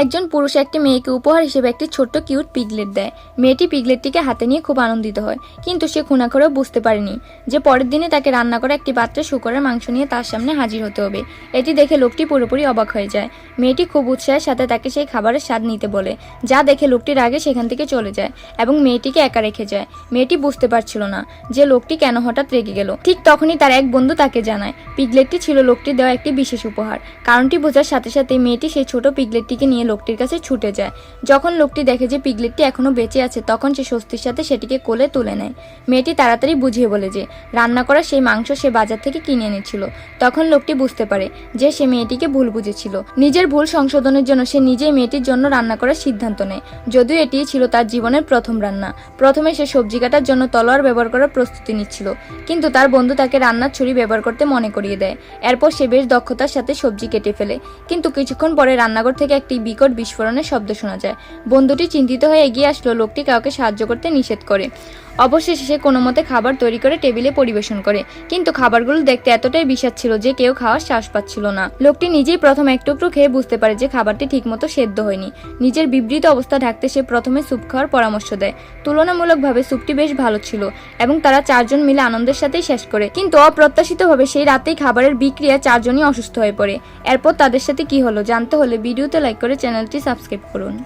একজন পুরুষ একটি মেয়েকে উপহার হিসেবে একটি ছোট্ট কিউট পিগলেট দেয়। মেয়েটি পিগলেটটিকে হাতে নিয়ে খুব আনন্দিত হয়, কিন্তু সে খুনাখুরেও বুঝতে পারেনি যে পরের দিনে তাকে রান্না করা একটি পাত্রে শূকরের মাংস নিয়ে তার সামনে হাজির হতে হবে। এটি দেখে লোকটি পুরোপুরি অবাক হয়ে যায়। মেয়েটি খুব উৎসাহের সাথে তাকে সেই খাবারের স্বাদ নিতে বলে, যা দেখে লোকটি রাগে সেখান থেকে চলে যায় এবং মেয়েটিকে একা রেখে যায়। মেয়েটি বুঝতে পারছিল না যে লোকটি কেন হঠাৎ রেগে গেল। ঠিক তখনই তার এক বন্ধু তাকে জানায় পিগলেটটি ছিল লোকটির দেওয়া একটি বিশেষ উপহার। কারণটি বোঝার সাথে সাথে মেয়েটি সেই ছোট পিগলেটটিকে নিয়ে লোকটির কাছে ছুটে যায়। যখন লোকটি দেখে যে পিগলেটটি এখনো বেঁচে আছে, তখন সে স্বস্তির সাথে সেটিকে কোলে তুলে নেয়। মেয়েটি তাড়াতাড়ি বুঝিয়ে বলে যে রান্না করা সেই মাংস সে বাজার থেকে কিনে এনেছিল। তখন লোকটি বুঝতে পারে যে সে মেয়েটিকে ভুল বুঝেছিল। নিজের ভুল সংশোধনের জন্য সে নিজেই মেয়েটির জন্য রান্না করার সিদ্ধান্ত নেয়, যদিও এটি ছিল তার জীবনের প্রথম রান্না। প্রথমে সে সবজি কাটার জন্য তলোয়ার ব্যবহার করার প্রস্তুতি নিচ্ছিল, কিন্তু তার বন্ধু তাকে রান্নার ছুরি ব্যবহার করতে মনে করিয়ে দেয়। এরপর সে বেশ দক্ষতার সাথে সবজি কেটে ফেলে, কিন্তু কিছুক্ষণ পরে রান্নাঘর থেকে একটি বিকট বিস্ফোরণের শব্দ শোনা যায়। বন্ধুটি চিন্তিত হয়ে এগিয়ে আসলো। লোকটি কাউকে সাহায্য করতে নিষেধ করে। অবশেষে সে কোনো মতে খাবার তৈরি করে টেবিলে পরিবেশন করে, কিন্তু খাবারগুলো দেখতে এতটাই বিষাদ ছিল যে কেউ খাওয়ার সাহস পাচ্ছিল না। লোকটি নিজেই প্রথম এক টুকরো খেয়ে বুঝতে পারে যে খাবারটি ঠিকমতো সেদ্ধ হয়নি। নিজের বিবৃত অবস্থা ঢাকতে সে প্রথমে স্যুপ খাওয়ার পরামর্শ দেয়। তুলনামূলকভাবে স্যুপটি বেশ ভালো ছিল এবং তারা চারজন মিলে আনন্দের সাথেই শেষ করে, কিন্তু অপ্রত্যাশিতভাবে সেই রাতেই খাবারের বিক্রিয়া চারজনই অসুস্থ হয়ে পড়ে। এরপর তাদের সাথে কি হলো জানতে হলে ভিডিওতে লাইক করে চ্যানেলটি সাবস্ক্রাইব করুন।